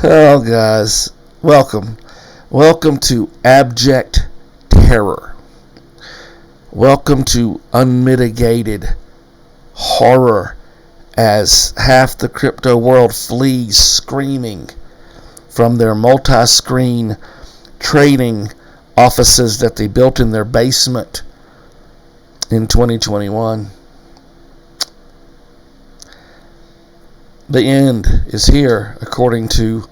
Oh, guys, welcome. Welcome to abject terror. Welcome to unmitigated horror as half the crypto world flees screaming from their multi-screen trading offices that they built in their basement in 2021. The end is here, according to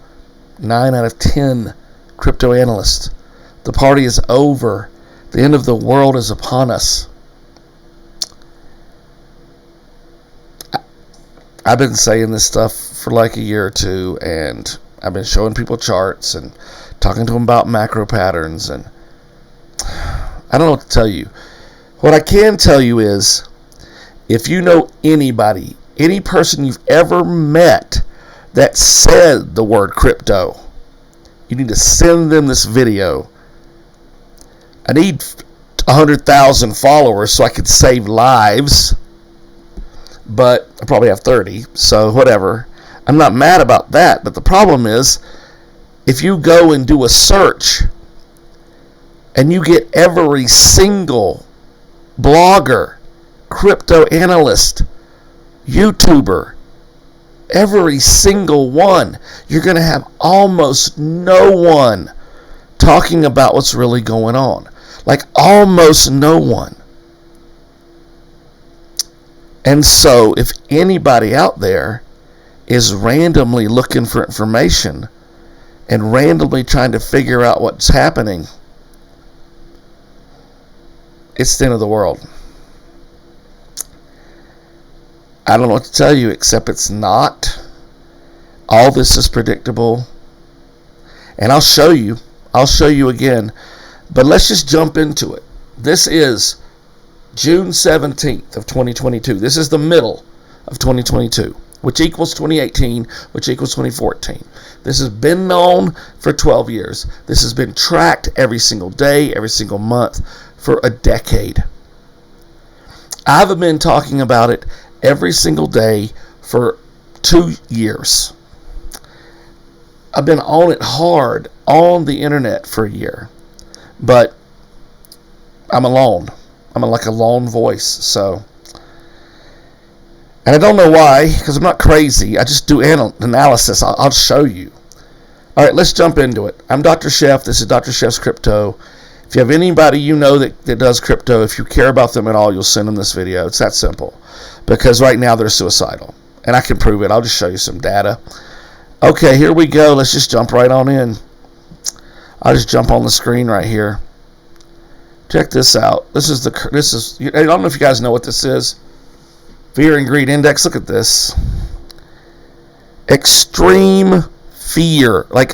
9 out of 10 crypto analysts. The party is over. The end of the world is upon us. I've been saying this stuff for like a year or two, and I've been showing people charts and talking to them about macro patterns, and I don't know what to tell you. What I can tell you is, if you know anybody, any person you've ever met that said the word crypto, you need to send them this video. I need 100,000 followers so I could save lives, but I probably have 30, so whatever. I'm not mad about that, but the problem is, if you go and do a search and you get every single blogger, crypto analyst, YouTuber, every single one, you're going to have almost no one talking about what's really going on. Like almost no one. And so if anybody out there is randomly looking for information and randomly trying to figure out what's happening, it's the end of the world. I don't know what to tell you, except it's not. All this is predictable. And I'll show you. I'll show you again. But let's just jump into it. This is June 17th of 2022. This is the middle of 2022, which equals 2018, which equals 2014. This has been known for 12 years. This has been tracked every single day, every single month for a decade. I've been talking about it every single day for 2 years. I've been on it hard on the internet for a year, but I'm alone. I'm like a lone voice, so. And I don't know why, because I'm not crazy. I just do analysis. I'll show you. All right, let's jump into it. I'm Dr. Chef. This is Dr. Chef's Crypto. If you have anybody you know that does crypto, if you care about them at all, you'll send them this video. It's that simple. Because right now they're suicidal. And I can prove it. I'll just show you some data. Okay, here we go. Let's just jump right on in. I'll just jump on the screen right here. Check this out. I don't know if you guys know what this is. Fear and Greed Index. Look at this. Extreme fear. Like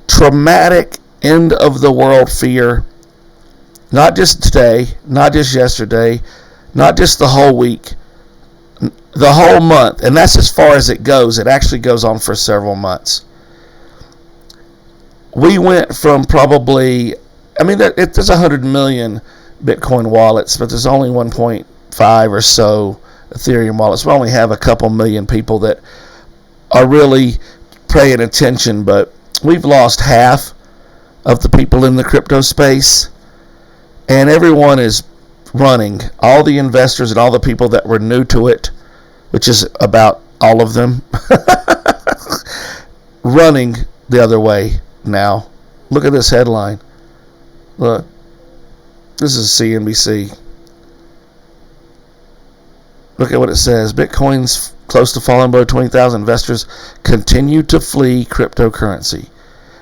traumatic end of the world fear. Not just today, not just yesterday, not just the whole week, the whole month. And that's as far as it goes. It actually goes on for several months. We went from probably, there's 100 million Bitcoin wallets, but there's only 1.5 or so Ethereum wallets. We only have a couple million people that are really paying attention, but we've lost half of the people in the crypto space, and everyone is running. All the investors and all the people that were new to it, which is about all of them, running the other way now. Look at this headline. Look. This is CNBC. Look at what it says. Bitcoin's close to falling below 20,000. Investors continue to flee cryptocurrency.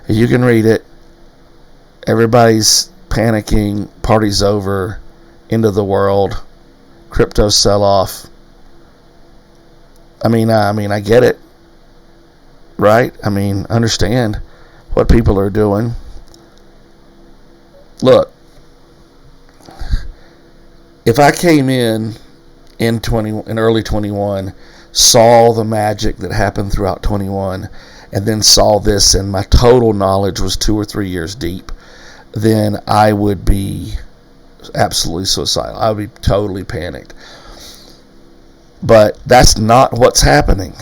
And you can read it. Everybody's panicking. Party's over. End of the world. Crypto sell-off. I get it. Right? Understand what people are doing. Look. If I came in early 21, saw the magic that happened throughout 21, and then saw this, and my total knowledge was 2 or 3 years deep, then I would be absolutely suicidal. I would be totally panicked. But that's not what's happening.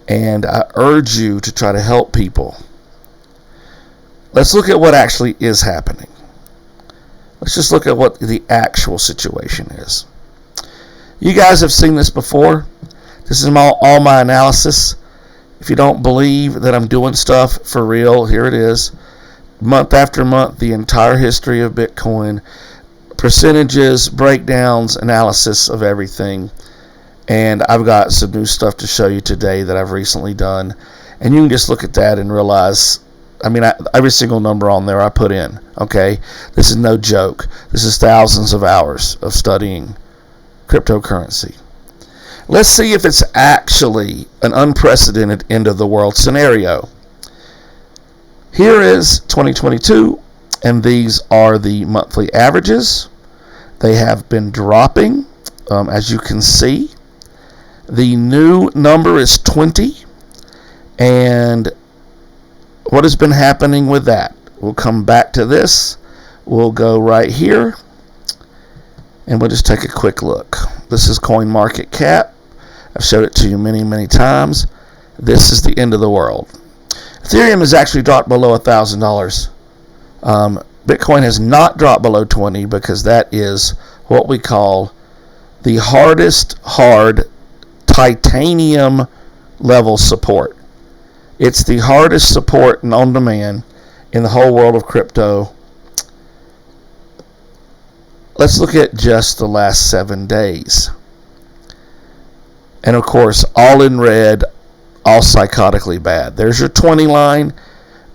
And I urge you to try to help people. Let's look at what actually is happening. Let's just look at what the actual situation is. You guys have seen this before. This is all my analysis. If you don't believe that I'm doing stuff for real, here it is. Month after month, the entire history of Bitcoin. Percentages, breakdowns, analysis of everything. And I've got some new stuff to show you today that I've recently done. And you can just look at that and realize, every single number on there I put in, okay? This is no joke. This is thousands of hours of studying cryptocurrency. Let's see if it's actually an unprecedented end of the world scenario. Here is 2022, and these are the monthly averages. They have been dropping, as you can see. The new number is 20, and what has been happening with that? We'll come back to this. We'll go right here, and we'll just take a quick look. This is CoinMarketCap. I've showed it to you many, many times. This is the end of the world. Ethereum has actually dropped below $1,000. Bitcoin has not dropped below 20 because that is what we call the hard titanium level support. It's the hardest support known to man in the whole world of crypto. Let's look at just the last 7 days. And of course, all in red, all psychotically bad. There's your 20 line.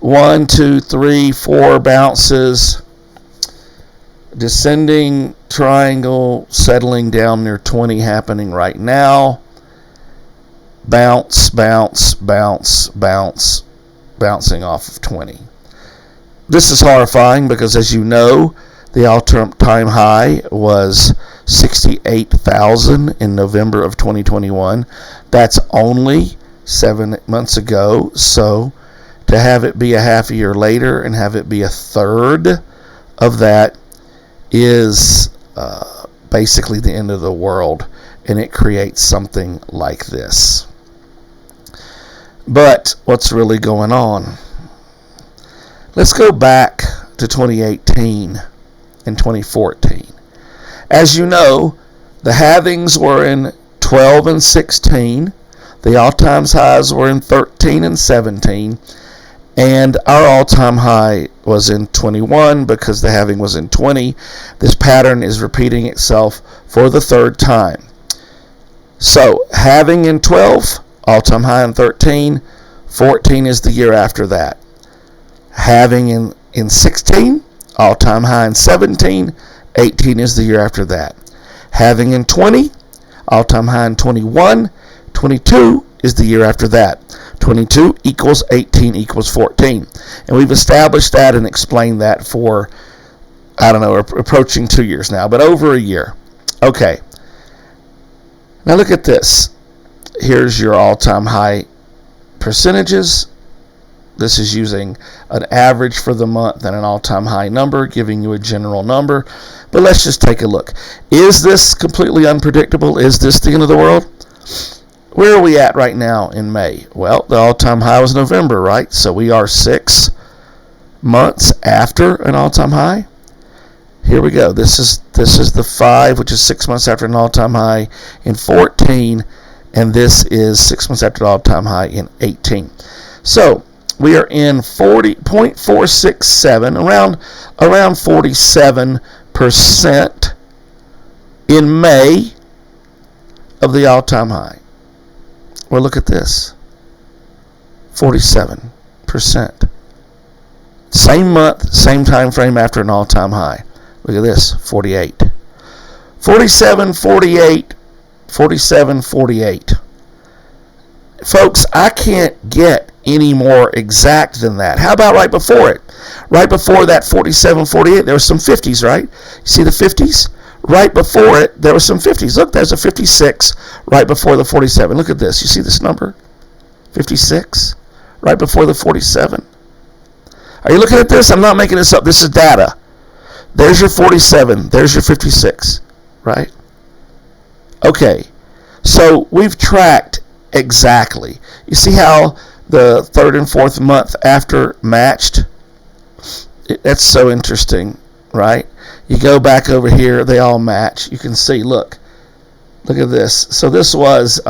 1, 2, 3, 4 bounces. Descending triangle, settling down near 20 happening right now. Bounce, bounce, bounce, bounce, bouncing off of 20. This is horrifying because, as you know, the all-time high was 68,000 in November of 2021. That's only 7 months ago. So to have it be a half a year later and have it be a third of that is basically the end of the world, and it creates something like this. But what's really going on? Let's go back to 2018 and 2014. As you know, the halvings were in 12 and 16. The all-time highs were in 13 and 17. And our all-time high was in 21 because the halving was in 20. This pattern is repeating itself for the third time. So, halving in 12, all-time high in 13. 14 is the year after that. Halving in 16, all-time high in 17. 18 is the year after that. Halving in 20, all-time high in 21. 22 is the year after that. 22 equals 18 equals 14. And we've established that and explained that for, approaching 2 years now, but over a year. Okay. Now look at this. Here's your all-time high percentages. This is using an average for the month and an all-time high number, giving you a general number. But let's just take a look. Is this completely unpredictable? Is this the end of the world? Where are we at right now in May? Well, the all-time high was November, right? So we are 6 months after an all-time high. Here we go. This is the 5, which is 6 months after an all-time high in 14, and this is 6 months after an all-time high in 18. So we are in 40.467, around 47% in May of the all-time high. Well, look at this. 47%. Same month, same time frame after an all-time high. Look at this, 48. 47, 48, 47, 48. Folks, I can't get any more exact than that. How about right before it? Right before that 47, 48, there were some 50s, right? You see the 50s? Right before it, there were some 50s. Look, there's a 56 right before the 47. Look at this. You see this number? 56 right before the 47. Are you looking at this? I'm not making this up. This is data. There's your 47. There's your 56, right? Okay. So we've tracked Exactly. You see how the third and fourth month after matched? That's so interesting, right? You go back over here, they all match. You can see, look at this. So this was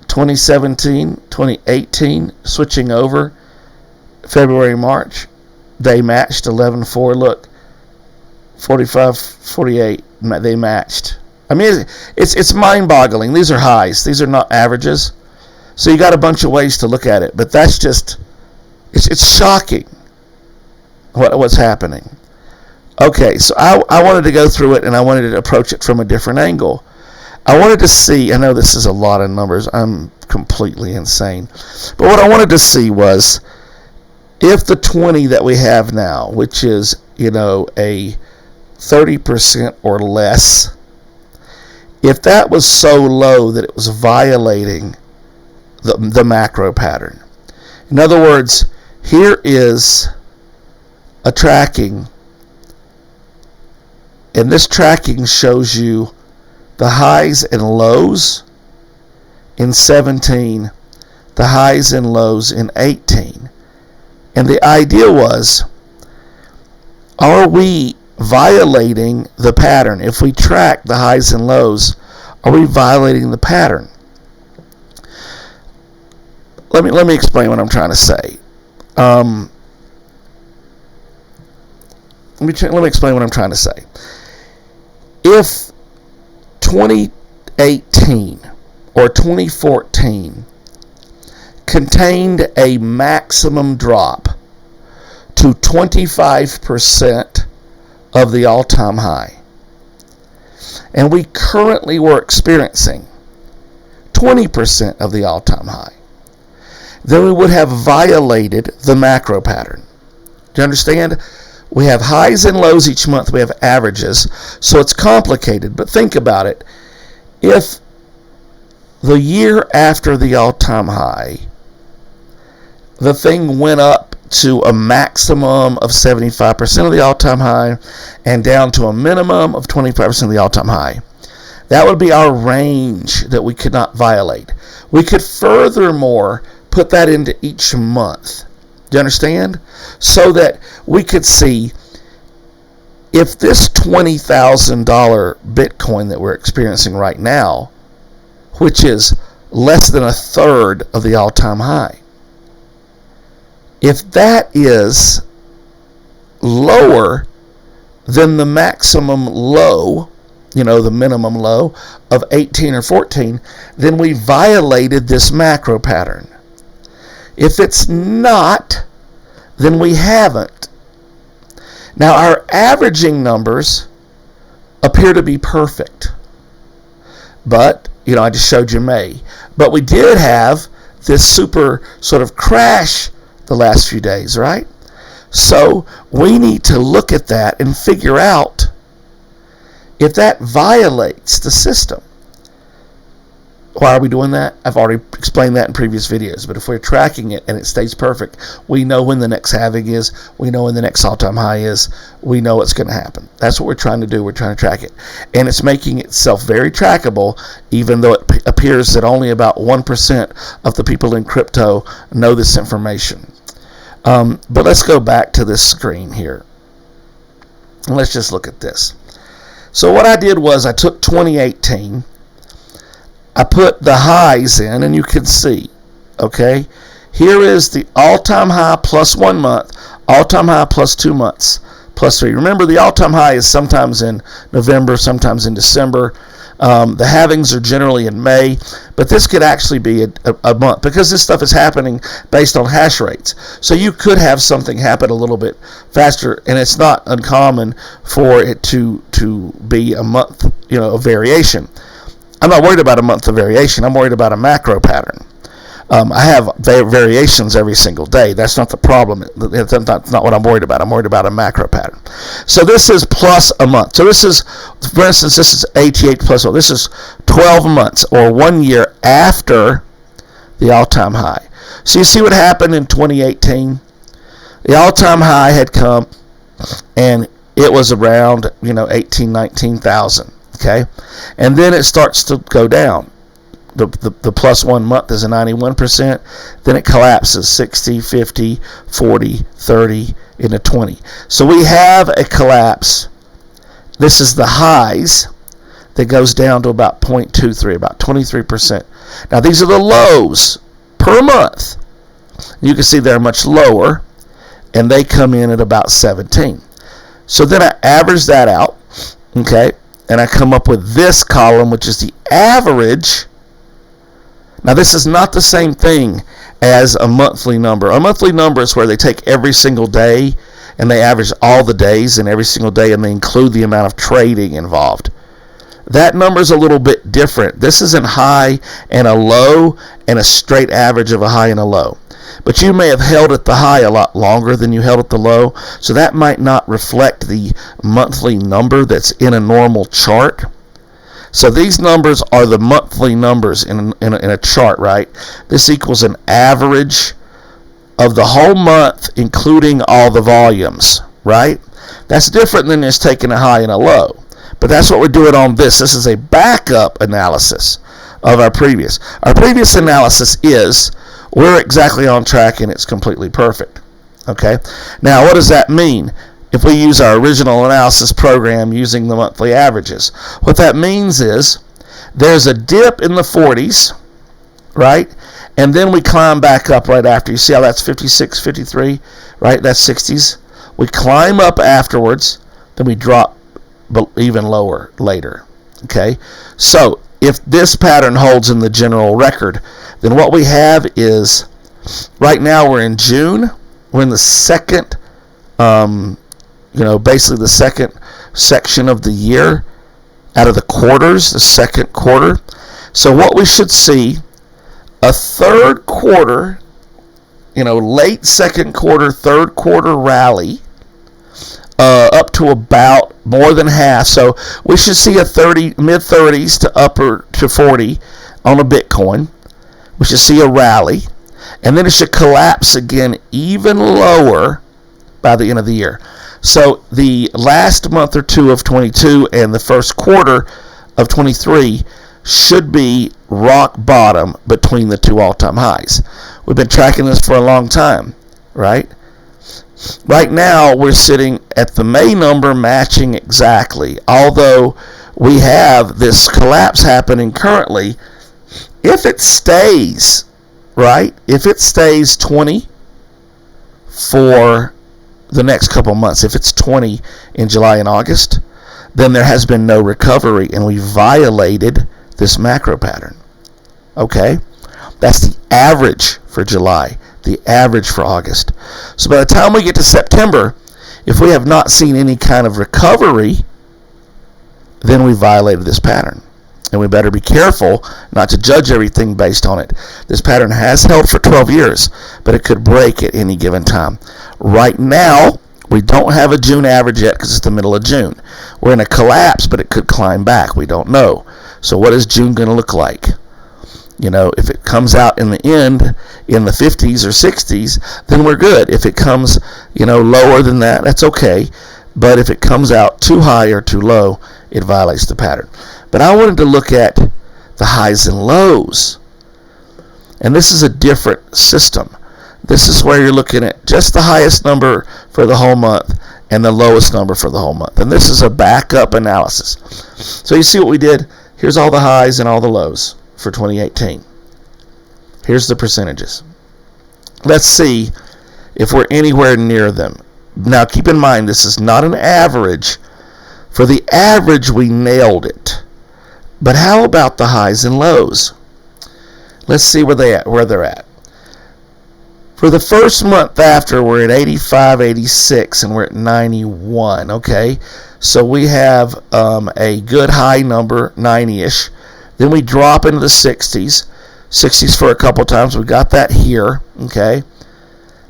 2017, 2018, switching over February, March. They matched 11-4. Look, 45, 48. They matched. I mean, it's mind-boggling. These are highs. These are not averages. So you got a bunch of ways to look at it, but that's just it's shocking what's happening. Okay, so I wanted to go through it, and I wanted to approach it from a different angle. I wanted to see, I know this is a lot of numbers, I'm completely insane, but what I wanted to see was if the 20 that we have now, which is, a 30% or less, if that was so low that it was violating the macro pattern. In other words, here is a tracking, and this tracking shows you the highs and lows in 17, the highs and lows in 18. And the idea was, are we violating the pattern? If we track the highs and lows, are we violating the pattern? Let me explain what I'm trying to say. Let me explain what I'm trying to say. If 2018 or 2014 contained a maximum drop to 25% of the all-time high, and we currently were experiencing 20% of the all-time high, then we would have violated the macro pattern. Do you understand? We have highs and lows each month. We have averages. So it's complicated, but think about it. If the year after the all-time high, the thing went up to a maximum of 75% of the all-time high and down to a minimum of 25% of the all-time high, that would be our range that we could not violate. We could furthermore put that into each month. Do you understand? So that we could see if this $20,000 Bitcoin that we're experiencing right now, which is less than a third of the all-time high, if that is lower than the maximum low, the minimum low of 18 or 14, then we violated this macro pattern. If it's not, then we haven't. Now, our averaging numbers appear to be perfect. But, I just showed you May. But we did have this super sort of crash the last few days, right? So we need to look at that and figure out if that violates the system. Why are we doing that? I've already explained that in previous videos. But if we're tracking it and it stays perfect, we know when the next halving is. We know when the next all-time high is. We know what's going to happen. That's what we're trying to do. We're trying to track it. And it's making itself very trackable, even though it appears that only about 1% of the people in crypto know this information. But let's go back to this screen here. And let's just look at this. So what I did was I took 2018. I put the highs in, and you can see, okay? Here is the all-time high plus 1 month, all-time high plus 2 months, plus 3. Remember, the all-time high is sometimes in November, sometimes in December. The halvings are generally in May, but this could actually be a month because this stuff is happening based on hash rates. So you could have something happen a little bit faster, and it's not uncommon for it to be a month, a variation. I'm not worried about a month of variation. I'm worried about a macro pattern. I have variations every single day. That's not the problem. That's not what I'm worried about. I'm worried about a macro pattern. So this is plus a month. So this is, for instance, this is ATH plus. So this is 12 months or 1 year after the all-time high. So you see what happened in 2018? The all-time high had come, and it was around 18,000, 19,000. Okay, and then it starts to go down. The plus 1 month is a 91%. Then it collapses 60, 50, 40, 30 into 20. So we have a collapse. This is the highs that goes down to about 0.23, about 23%. Now these are the lows per month. You can see they're much lower, and they come in at about 17. So then I average that out, okay, and I come up with this column, which is the average. Now this is not the same thing as a monthly number. A monthly number is where they take every single day and they average all the days in every single day, and they include the amount of trading involved. That number is a little bit different. This is a high and a low and a straight average of a high and a low. But you may have held at the high a lot longer than you held at the low, so that might not reflect the monthly number that's in a normal chart. So these numbers are the monthly numbers in a chart, right? This equals an average of the whole month, including all the volumes, right? That's different than just taking a high and a low. But that's what we're doing on this. This is a backup analysis of our previous. Our previous analysis is we're exactly on track and it's completely perfect. Okay? Now, what does that mean? If we use our original analysis program using the monthly averages, what that means is there's a dip in the 40s, right? And then we climb back up right after. You see how that's 56, 53, right? That's 60s. We climb up afterwards, then we drop even lower later. Okay? So if this pattern holds in the general record, then what we have is, right now we're in June. We're in the second, basically the second section of the year out of the quarters, the second quarter. So what we should see, a third quarter, late second quarter, third quarter rally, up to about more than half. So we should see a mid-30s to upper to 40 on a Bitcoin. We should see a rally, and then it should collapse again even lower by the end of the year. So the last month or two of 22 and the first quarter of 23 should be rock bottom between the two all-time highs. We've been tracking this for a long time, right? Right now, we're sitting at the May number matching exactly, although we have this collapse happening currently. If it stays, right, if it stays 20 for the next couple months, if it's 20 in July and August, then there has been no recovery, and we violated this macro pattern. Okay? That's the average for July, the average for August. So by the time we get to September, if we have not seen any kind of recovery, then we violated this pattern. And we better be careful not to judge everything based on it. This pattern has held for 12 years, but it could break at any given time. Right now, we don't have a June average yet because it's the middle of June. We're in a collapse, but it could climb back. We don't know. So what is June going to look like? If it comes out in the end in the 50s or 60s, then we're good. If it comes, lower than that, that's okay. But if it comes out too high or too low, it violates the pattern. But I wanted to look at the highs and lows. And this is a different system. This is where you're looking at just the highest number for the whole month and the lowest number for the whole month. And this is a backup analysis. So you see what we did? Here's all the highs and all the lows for 2018. Here's the percentages. Let's see if we're anywhere near them. Now keep in mind, this is not an average. For the average, we nailed it. But how about the highs and lows? Let's see where they're at. For the first month after, we're at 85, 86, and we're at 91. Okay, so we have a good high number, 90-ish. Then we drop into the 60s for a couple times. We got that here. Okay.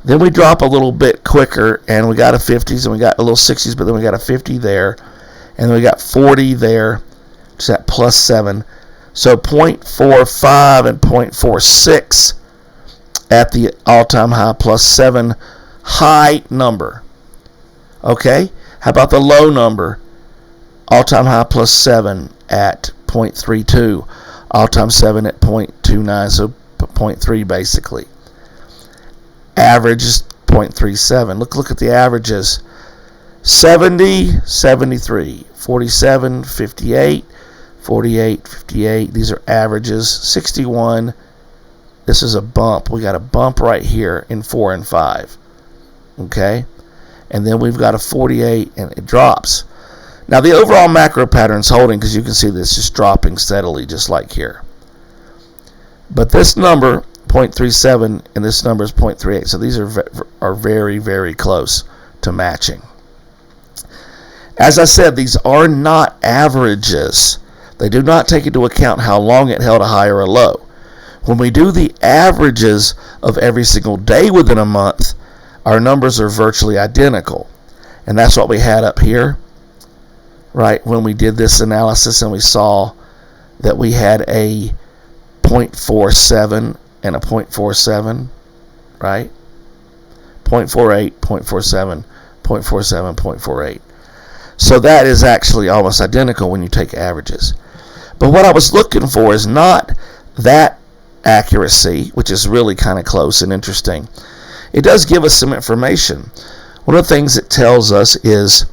Then we drop a little bit quicker, and we got a 50s, and we got a little 60s, but then we got a 50 there, and then we got 40 there, which is at plus 7. So 0.45 and 0.46 at the all-time high, plus 7 high number. Okay? How about the low number? All-time high plus 7 at 0.32, all-time 7 at 0.29, so 0.3 basically. Average is 0.37. Look at the averages. 70, 73, 47, 58, 48, 58. These are averages. 61. This is a bump. We got a bump right here in 4 and 5. Okay? And then we've got a 48, and it drops. Now, the overall macro pattern is holding because you can see this just dropping steadily, just like here. But this number, 0.37, and this number is 0.38. So these are very, very close to matching. As I said, these are not averages. They do not take into account how long it held a high or a low. When we do the averages of every single day within a month, our numbers are virtually identical. And that's what we had up here, right? When we did this analysis and we saw that we had a 0.47 and a 0.47, right? 0.48, 0.47, 0.47, 0.48. So that is actually almost identical when you take averages. But what I was looking for is not that accuracy, which is really kind of close and interesting. It does give us some information. One of the things it tells us is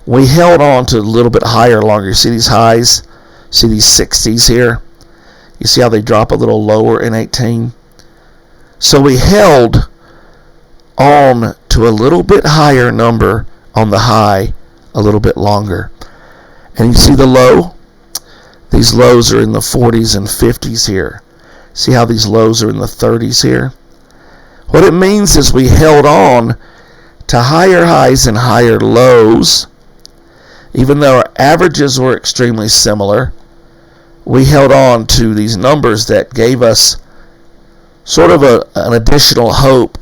we held on to a little bit higher longer. You see these highs? See these 60s here? You see how they drop a little lower in 18? So we held on to a little bit higher number on the high a little bit longer. And you see the low? These lows are in the 40s and 50s here. See how these lows are in the 30s here? What it means is we held on to higher highs and higher lows. Even though our averages were extremely similar, we held on to these numbers that gave us sort of an additional hope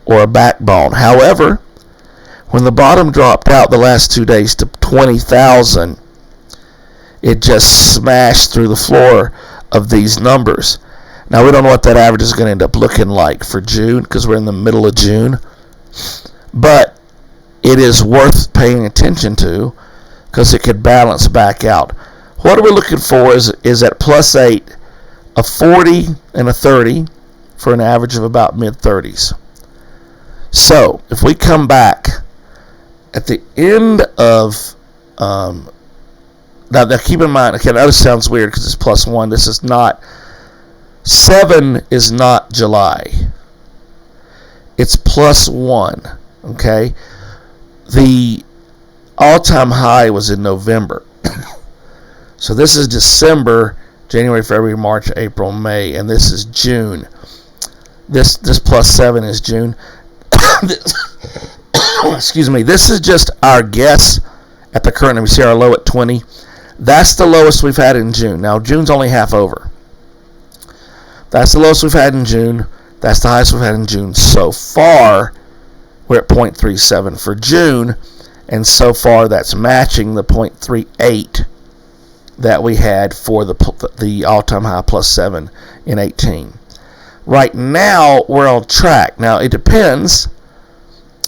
or a backbone. However, when the bottom dropped out the last 2 days to 20,000, it just smashed through the floor of these numbers. Now, we don't know what that average is going to end up looking like for June because we're in the middle of June. But it is worth paying attention to because it could balance back out. What are we looking for is at plus 8, a 40 and a 30 for an average of about mid-30s. So, if we come back at the end of, now keep in mind, okay, that sounds weird because it's plus 1. This is not, 7 is not July. It's plus 1, okay? The all-time high was in November. So this is December, January, February, March, April, May, and this is June. This plus 7 is June. Excuse me. This is just our guess at the current. We see our low at 20. That's the lowest we've had in June. Now, June's only half over. That's the lowest we've had in June. That's the highest we've had in June. So far, we're at 0.37 for June, and so far that's matching the 0.38 that we had for the all-time high plus 7 in 18. Right now, we're on track. Now, it depends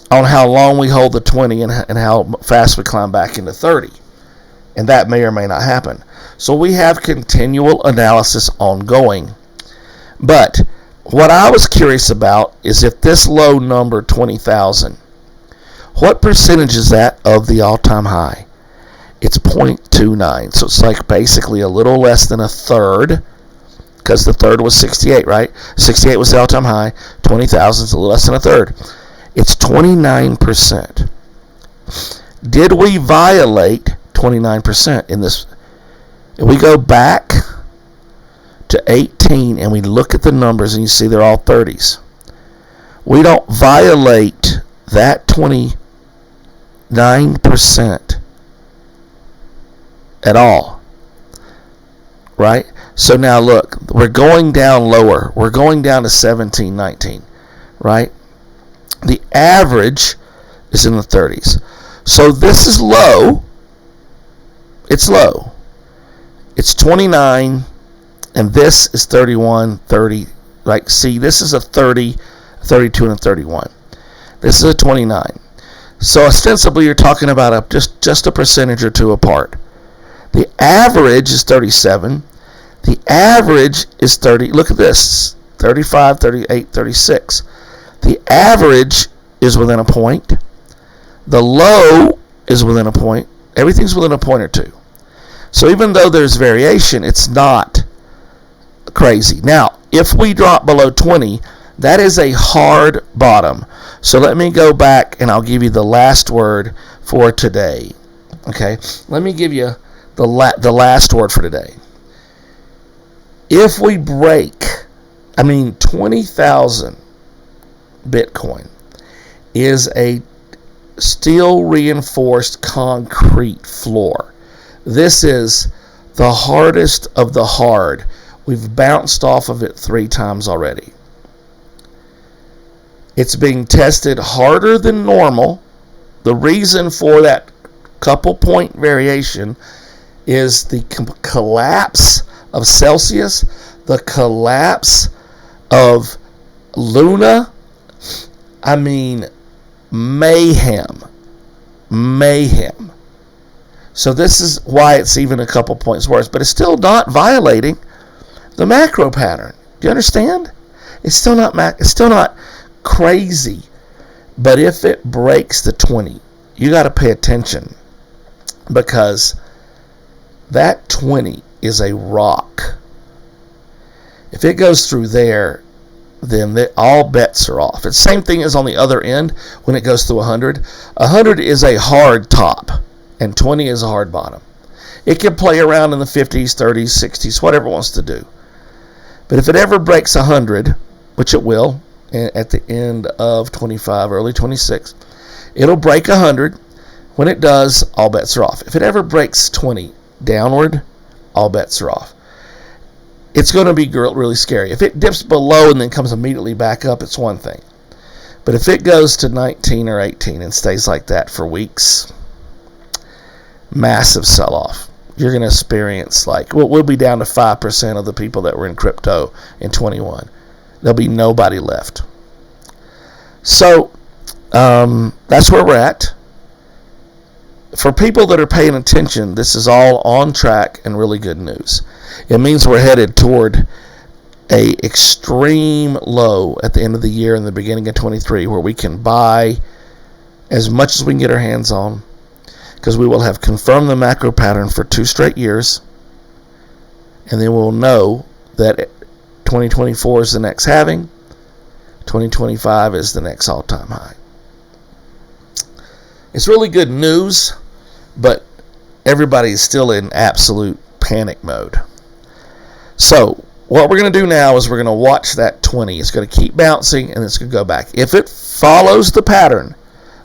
on how long we hold the 20 and how fast we climb back into 30. And that may or may not happen. So we have continual analysis ongoing. But what I was curious about is if this low number, 20,000, what percentage is that of the all-time high? It's 0.29. So it's like basically a little less than a third, because the third was 68, right? 68 was the all-time high. 20,000 is a little less than a third. It's 29%. Did we violate 29% in this? If we go back to 18 and we look at the numbers and you see they're all 30s, we don't violate that 29% at all, right? So now look, we're going down lower. We're going down to 17, 19, right? The average is in the 30s. So this is low. It's low. It's 29, and this is 31, 30. Like, see, this is a 30, 32, and a 31. This is a 29. So ostensibly, you're talking about just a percentage or two apart. The average is 37. The average is 30. Look at this. 35, 38, 36. The average is within a point. The low is within a point. Everything's within a point or two. So even though there's variation, it's not crazy. Now, if we drop below 20, that is a hard bottom. So let me go back and I'll give you the last word for today. Okay? Let me give you the last word for today. If we break, 20,000 Bitcoin is a steel reinforced concrete floor. This is the hardest of the hard. We've bounced off of it 3 times already. It's being tested harder than normal. The reason for that couple point variation is the collapse of Celsius, the collapse of Luna. Mayhem. So this is why it's even a couple points worse, but it's still not violating the macro pattern. Do you understand? It's still not crazy. But if it breaks the 20, you got to pay attention, because that 20 is a rock. If it goes through there, then all bets are off. It's the same thing as on the other end when it goes through 100. 100 is a hard top, and 20 is a hard bottom. It can play around in the 50s, 30s, 60s, whatever it wants to do. But if it ever breaks 100, which it will at the end of 25, early 26, it'll break 100. When it does, all bets are off. If it ever breaks 20 downward, all bets are off. It's going to be really scary. If it dips below and then comes immediately back up, it's one thing. But if it goes to 19 or 18 and stays like that for weeks, massive sell-off. You're going to experience we'll be down to 5% of the people that were in crypto in 21. There'll be nobody left. So that's where we're at. For people that are paying attention, this is all on track and really good news. It means we're headed toward a extreme low at the end of the year and the beginning of 23, where we can buy as much as we can get our hands on, because we will have confirmed the macro pattern for 2 straight years, and then we'll know that 2024 is the next halving, 2025 is the next all-time high. It's really good news, but everybody's still in absolute panic mode. So what we're going to do now is we're going to watch that 20. It's going to keep bouncing, and it's going to go back. If it follows the pattern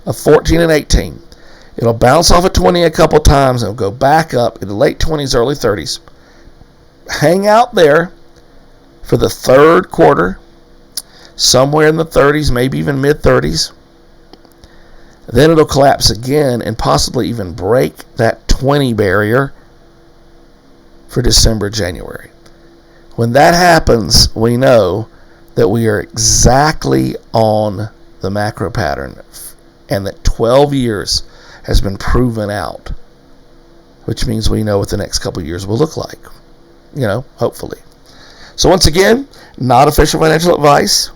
of 14 and 18, it'll bounce off at 20 a couple times, and it'll go back up in the late 20s, early 30s. Hang out there for the third quarter, somewhere in the 30s, maybe even mid-30s. Then it'll collapse again and possibly even break that 20 barrier for December, January. When that happens, we know that we are exactly on the macro pattern, and that 12 years has been proven out, which means we know what the next couple of years will look like, hopefully. So once again, not official financial advice,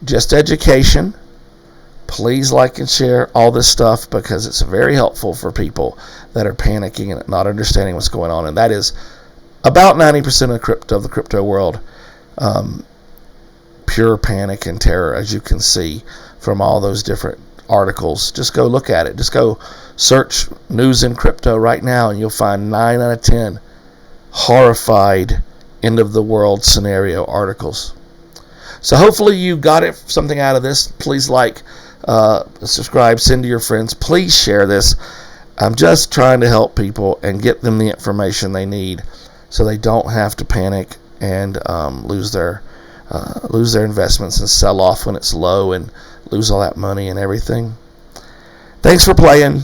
just education. Please like and share all this stuff, because it's very helpful for people that are panicking and not understanding what's going on. And that is about 90% of the crypto world. Pure panic and terror, as you can see from all those different articles. Just go look at it. Just go search news in crypto right now, and you'll find 9 out of 10 horrified end of the world scenario articles. So hopefully you got something out of this. Please subscribe, send to your friends. Please share this. I'm just trying to help people and get them the information they need, so they don't have to panic and lose their investments and sell off when it's low and lose all that money and everything. Thanks for playing.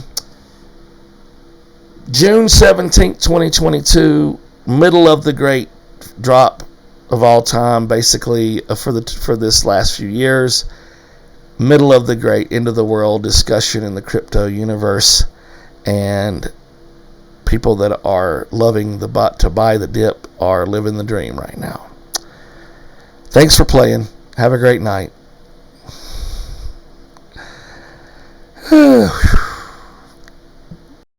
June 17th, 2022, middle of the great drop of all time, basically, for this last few years. Middle of the great end of the world discussion in the crypto universe. And people that are loving to buy the dip are living the dream right now. Thanks for playing. Have a great night.